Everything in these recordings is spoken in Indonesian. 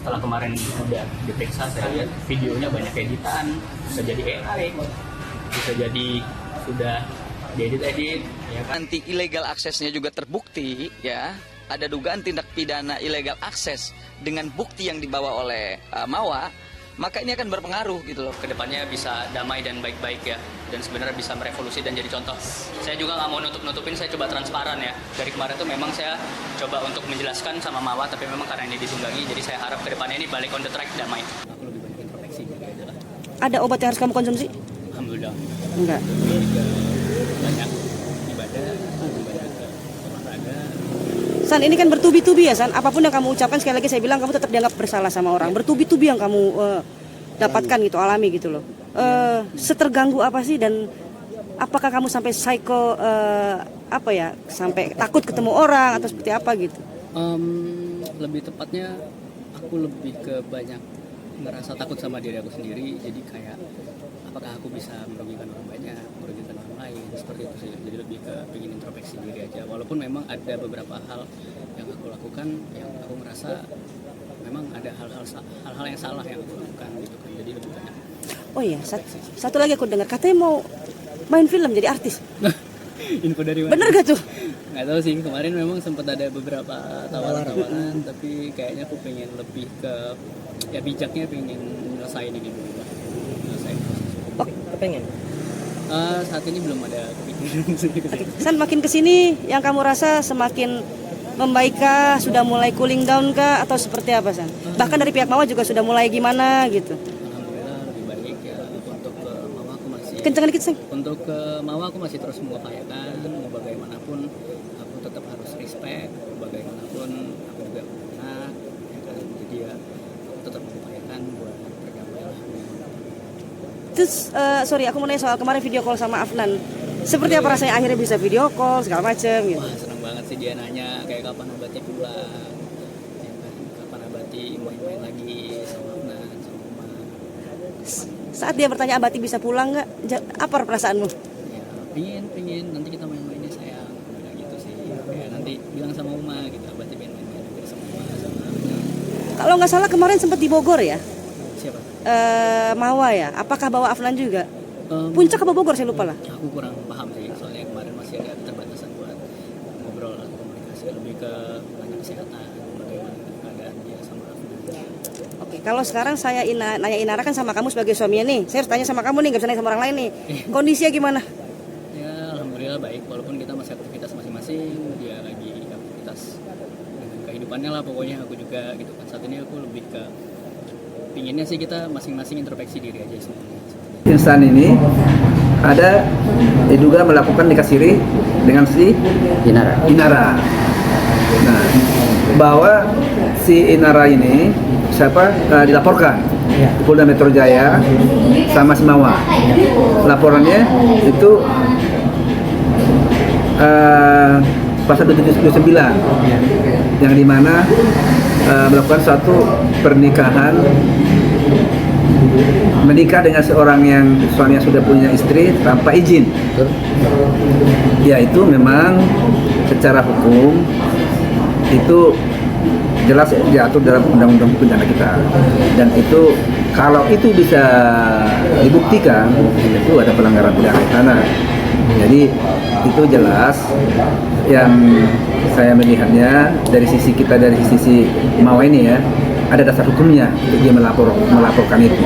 setelah kemarin udah diperiksa, saya lihat videonya banyak editan, bisa jadi AI, bisa jadi sudah diedit-edit, ya kan? Nanti illegal aksesnya juga terbukti, ya, ada dugaan tindak pidana illegal akses dengan bukti yang dibawa oleh Mawa, maka ini akan berpengaruh gitu loh. Kedepannya bisa damai dan baik-baik ya, dan sebenarnya bisa merevolusi dan jadi contoh. Saya juga nggak mau nutup-nutupin, saya coba transparan ya. Dari kemarin tuh memang saya coba untuk menjelaskan sama Mawa, tapi memang karena ini ditunggangi, jadi saya harap kedepannya ini balik on the track, damai. Aku lebih banyak introspeksi gitu aja lah. Ada obat yang harus kamu konsumsi? Alhamdulillah. Enggak. Lebih ke banyak ibadah, lebih banyak ke olahraga. San, ini kan bertubi-tubi ya San. Apapun yang kamu ucapkan, sekali lagi saya bilang kamu tetap dianggap bersalah sama orang. Bertubi-tubi yang kamu dapatkan gitu, alami gitu loh. Seterganggu apa sih, dan apakah kamu sampai psycho apa ya, sampai takut ketemu orang atau seperti apa gitu? Lebih tepatnya aku lebih ke banyak ngerasa takut sama diri aku sendiri. Jadi kayak apakah aku bisa merugikan orang banyak, merugikan orang lain, seperti itu sih. Jadi lebih ke pengen introspeksi diri aja. Walaupun memang ada beberapa hal yang aku lakukan yang aku ngerasa memang ada hal-hal yang salah yang aku lakukan gitu kan. Jadi lebih banyak. Oh iya, satu lagi aku dengar katanya mau main film jadi artis. Info dari mana? Bener gak tuh? Nggak tahu sih, kemarin memang sempat ada beberapa tawaran-tawaran, tapi kayaknya aku pengen lebih ke ya bijaknya, pengen nyelesain ini dulu lah. Nyelesain proses hukum. Oh, kepengen. Saat ini belum ada kepikiran. San, makin kesini yang kamu rasa semakin membaik kah? Sudah mulai cooling down kah? Atau seperti apa San? Bahkan dari pihak Mawa juga sudah mulai gimana gitu? Alhamdulillah lebih baik ya. Untuk ke Mawa aku masih. Kenceng dikit San. Untuk ke Mawa aku masih terus mengupayakan, mau bagaimanapun aku tetap harus respect, bagaimanapun aku juga anak, ya kan. Jadi ya aku tetap mengupayakan buat berdamai lah. Terus, sorry aku mau nanya soal kemarin video call sama Afnan. Seperti apa rasanya akhirnya bisa video call segala macem gitu? Wah, seneng banget sih dia nanya kayak kapan Abati pulang, ya kan? Kapan Abati main-main lagi sama Afnan, sama Uma. Saat dia bertanya Abati bisa pulang nggak? Apa perasaanmu? Ya pingin nanti kita main-mainnya sayang, udah gitu sih. Kayak nanti bilang sama Uma gitu, Abati pengen main-main juga sama Uma sama Afnan. Kalau nggak salah kemarin sempat di Bogor ya? Siapa? Mawa ya? Apakah bawa Afnan juga? Puncak apa Bogor saya lupa lah. Aku kurang paham sih, soalnya kemarin masih ada keterbatasan buat ngobrol atau komunikasi, lebih ke nanya kesehatan, bagaimana keadaan dia sama Afnan. Oke, kalau sekarang saya nanya Inara kan sama kamu sebagai suaminya nih. Saya harus tanya sama kamu nih, nggak bisa nanya sama orang lain nih. Kondisinya gimana? Ya alhamdulillah baik, walaupun kita masih aktivitas masing-masing, dia lagi aktivitas dengan kehidupannya lah pokoknya, aku juga gitu kan. Saat ini aku lebih ke pinginnya sih kita masing-masing introspeksi diri aja semuanya. Insan ini ada diduga melakukan nikah siri dengan si Inara. Nah, bahwa si Inara ini dilaporkan di Polda Metro Jaya sama si Mawa. Laporannya itu pasal 279 yang dimana melakukan suatu pernikahan, menikah dengan seorang yang suaminya sudah punya istri tanpa izin. Ya itu memang secara hukum itu jelas diatur dalam undang-undang pidana kita, dan itu kalau itu bisa dibuktikan itu ada pelanggaran pidana tanah. Jadi itu jelas yang saya melihatnya dari sisi kita, dari sisi Mawa ini ya, ada dasar hukumnya untuk dia melaporkan itu.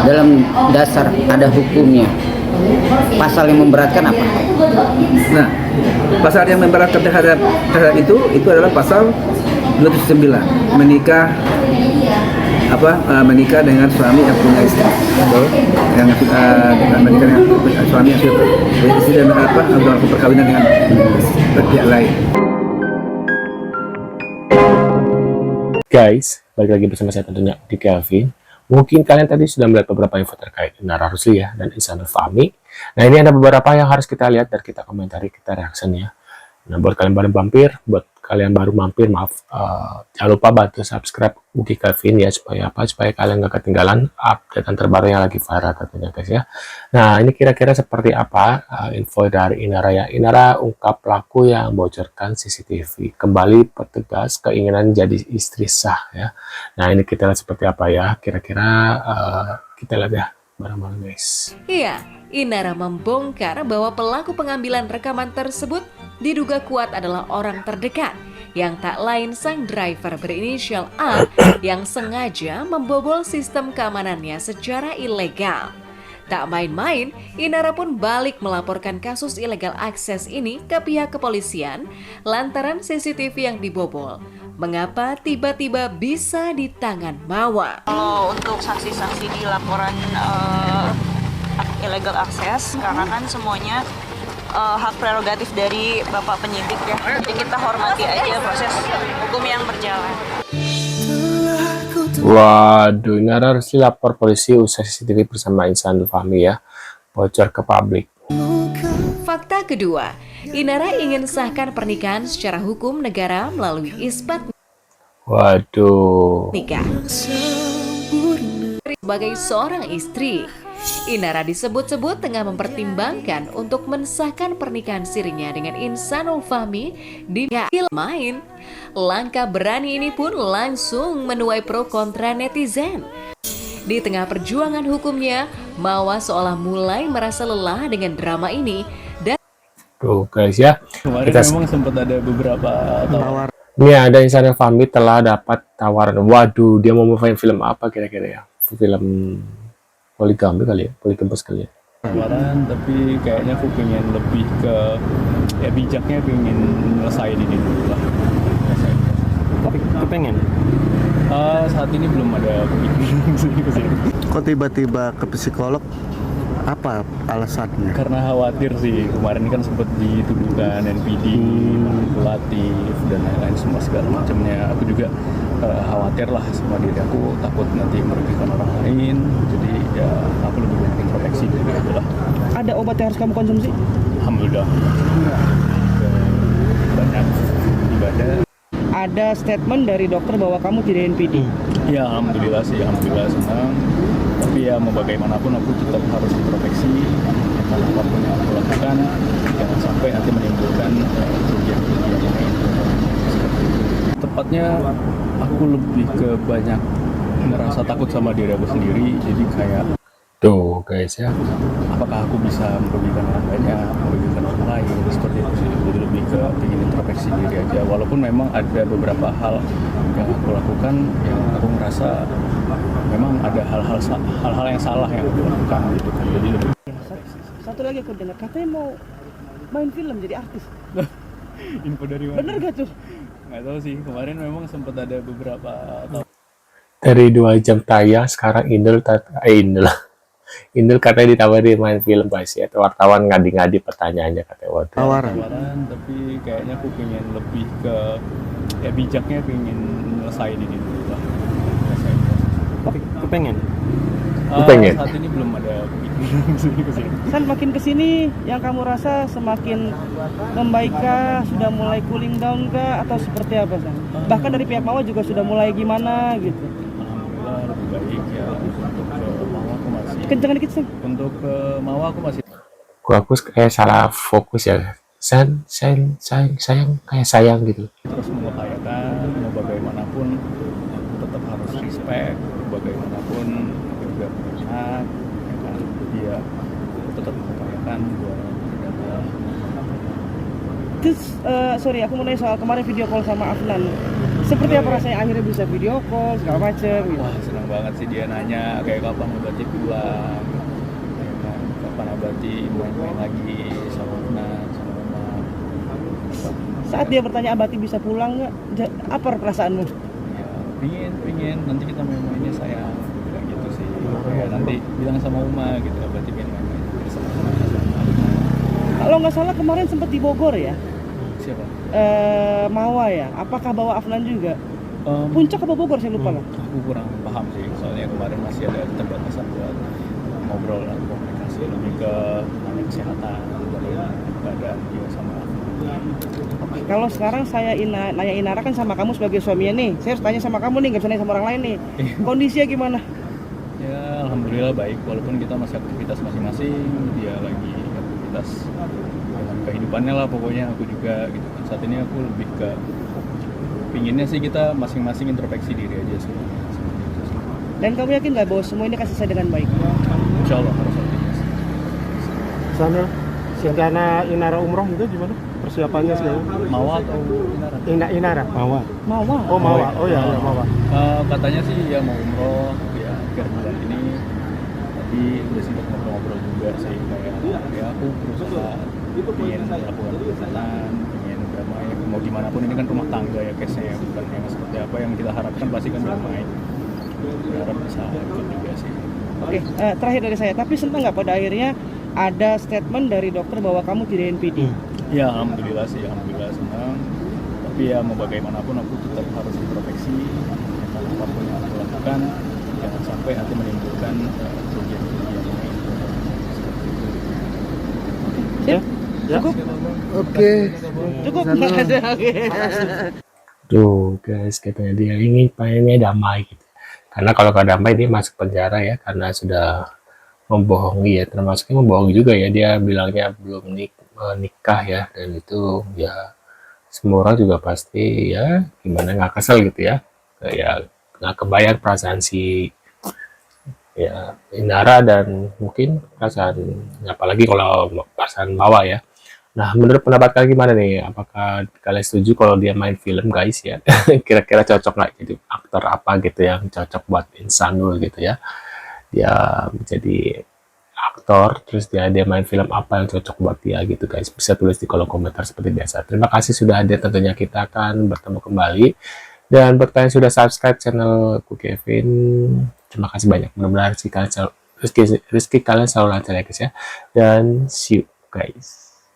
Dalam dasar ada hukumnya. Pasal yang memberatkan apa? Nah, pasal yang memberatkan terhadap itu adalah pasal 209, menikah dengan suami yang punya istri, yang menikah dengan suami yang sudah punya istri dan melakukan perkawinan dengan pihak lain. Guys, balik lagi bersama saya tentunya di Kelvin. Mungkin kalian tadi sudah melihat beberapa info terkait Inara Rusli ya dan Ihsanul Fahmi. Nah, ini ada beberapa yang harus kita lihat dan kita komentari, kita reaction ya. Nah, buat kalian baru mampir, buat kalian baru mampir, maaf, jangan lupa bantu subscribe Uki Kevin ya, supaya apa? Supaya kalian nggak ketinggalan update terbaru yang lagi viral tentunya guys ya. Nah, ini kira-kira seperti apa info dari Inara ya. Inara ungkap pelaku yang bocorkan CCTV, kembali pertegas keinginan jadi istri sah ya. Nah, ini kita lihat seperti apa ya, kira-kira kita lihat ya bareng-bareng guys. Iya, Inara membongkar bahwa pelaku pengambilan rekaman tersebut diduga kuat adalah orang terdekat yang tak lain sang driver berinisial A yang sengaja membobol sistem keamanannya secara ilegal. Tak main-main, Inara pun balik melaporkan kasus ilegal akses ini ke pihak kepolisian lantaran CCTV yang dibobol. Mengapa tiba-tiba bisa di tangan Mawa? Kalau untuk saksi-saksi di laporan illegal access, karena kan semuanya hak prerogatif dari Bapak penyidik ya. Jadi kita hormati aja proses hukum yang berjalan. Waduh, Inara harus dilapor polisi usai CCTV bersama Insanul Fahmi ya, bocor ke publik. Fakta kedua, Inara ingin sahkan pernikahan secara hukum negara melalui isbat Waduh. nikah. Sebagai seorang istri, Inara disebut-sebut tengah mempertimbangkan untuk mensahkan pernikahan sirinya dengan Insanul Fahmi di main. Langkah berani ini pun langsung menuai pro kontra netizen. Di tengah perjuangan hukumnya, Mawa seolah mulai merasa lelah dengan drama ini dan Tuh guys ya. Kemarin memang sempat ada beberapa tawaran. Ini ada Insanul Fahmi telah dapat tawaran. Waduh, dia mau main film apa kira-kira ya? Film poligami kali ya, poligamis kali ya. Tawaran, tapi kayaknya aku pengen lebih ke ya bijaknya, pengen nyelesain ini dulu lah. Tapi kepengen? Saat ini belum ada kepikiran ke sini. Kok tiba-tiba ke psikolog? Apa alasannya? Karena khawatir sih, kemarin kan sempat dituduhkan NPD, manipulatif dan lain-lain semua segala macamnya. Aku juga khawatir lah sama diri aku, takut nanti merugikan orang lain. Jadi ya aku lebih banyak introspeksi diri aja lah. Ada obat yang harus kamu konsumsi? Alhamdulillah. Banyak ibadah. Ada statement dari dokter bahwa kamu tidak NPD. Ya alhamdulillah sih, alhamdulillah senang. Tapi ya mau bagaimanapun aku tetap harus introspeksi. Apapun yang aku lakukan, jangan sampai nanti menimbulkan kerugian-kerugian yang lain. Tepatnya aku lebih ke banyak merasa takut sama diri aku sendiri. Jadi kayak Tuh guys ya. apakah aku bisa merugikan orang banyak, merugikan orang lain, seperti itu sih. Jadi lebih ke ingin introspeksi diri aja. Walaupun memang ada beberapa hal yang aku lakukan yang aku merasa memang ada hal-hal yang salah yang aku lakukan gitu kan. Jadi lebih Satu lagi aku dengar katanya mau main film jadi artis. info dari mana? Bener gak tuh? Nggak tahu sih. Kemarin memang sempat ada beberapa Dari 2 jam tayang sekarang Indul katanya ditawari main film guys ya. Wartawan ngadi-ngadi pertanyaannya katanya. Waduh. Tawaran. tapi kayaknya aku pengen lebih ke ya bijaknya, pengen nyelesain ini dulu lah. Tapi kepengen? Kepengen? Saat ini belum ada kepikiran ke sini. San makin kesini yang kamu rasa semakin membaikkah, sudah mulai cooling down kah atau seperti apa San? Bahkan dari pihak Mawa juga sudah mulai gimana gitu. Alhamdulillah lebih baik ya. Untuk ke Mawa aku masih Kencengan dikit San. untuk ke Mawa aku masih Aku kayak salah fokus ya. Sayang kayak sayang gitu. terus mengupayakan, mau bagaimanapun aku tetap harus respect, bagaimanapun aku juga punya hak, ya kan. Dia tetap mengupayakan buat menjaga. Terus sorry aku mau nanya soal kemarin video call sama Afnan. Seperti apa rasanya akhirnya bisa video call segala macem gitu. Wah senang banget sih dia nanya kayak kapan Abati pulang, ya kan? Kapan Abati main-main lagi sama Nan, sama Mama. Saat dia bertanya Abati bisa pulang nggak? Apa perasaanmu? Ya pingin nanti kita main-mainnya sayang, bilang gitu sih. Ya, nanti bilang sama Uma gitu, Abati pengen main-main sama Kalau nggak salah kemarin sempat di Bogor ya? siapa? Mawa ya? Apakah bawa Afnan juga? Puncak apa Bogor saya lupa lah. Aku kurang paham sih, soalnya kemarin masih ada keterbatasan buat ngobrol dan komunikasi, lebih ke nanya kesehatan, keadaan dia sama aku. Oke, kalau sekarang saya nanya Inara kan sama kamu sebagai suaminya nih, saya harus tanya sama kamu nih, nggak bisa nanya sama orang lain nih. Kondisinya gimana? Ya alhamdulillah baik, walaupun kita masih aktivitas masing-masing, dia lagi aktivitas dengan kehidupannya lah pokoknya, aku juga gitu kan. Saat ini aku lebih ke pinginnya sih kita masing-masing introspeksi diri aja sih. Dan kamu yakin nggak bahwa semua ini akan selesai dengan baik? Insya Allah harus optimis. Sana rencana Inara umroh itu gimana? Persiapannya sekarang? Mawa atau Inara? Inara. Mawa. Mawa. Oh Mawa. Oh ya, ya Mawa. Katanya sih ya mau umroh ya akhir bulan ini. Tapi udah sempat ngobrol-ngobrol juga sih kayak ya aku berusaha ingin melakukan perjalanan, ingin damai. Mau gimana pun ini kan rumah tangga ya case-nya, bukan yang seperti apa yang kita harapkan pasti kan damai. Berharap bisa ikut juga sih. Oke, terakhir dari saya, tapi senang nggak pada akhirnya ada statement dari dokter bahwa kamu tidak NPD? Ya alhamdulillah sih, alhamdulillah senang. Tapi ya mau bagaimanapun aku tetap harus introspeksi. Apapun yang aku lakukan jangan sampai nanti menimbulkan kerugian-kerugian yang lain. Ya? Cukup? Oke. Cukup nggak ada? Oke. Tuh guys, katanya dia ini pengennya damai gitu. Karena kalau nggak damai dia masuk penjara ya, karena sudah membohongi ya, termasuknya membohongi juga ya, dia bilangnya belum nikah ya, dan itu ya semua orang juga pasti ya gimana nggak kesel gitu ya, kayak nggak kebayang perasaan si ya Inara dan mungkin perasaan apalagi kalau perasaan Mawa ya. Nah, menurut pendapat kalian gimana nih? Apakah kalian setuju kalau dia main film guys ya? Kira-kira cocok nggak jadi aktor apa gitu yang cocok buat Insanul gitu ya? Dia menjadi aktor, terus dia main film apa yang cocok buat dia gitu guys? Bisa tulis di kolom komentar seperti biasa. Terima kasih sudah hadir, tentunya kita akan bertemu kembali. Dan buat kalian yang sudah subscribe channel Ku Kevin, terima kasih banyak. Mudah-mudahan rezeki kalian selalu lancar ya guys ya. Dan see you guys.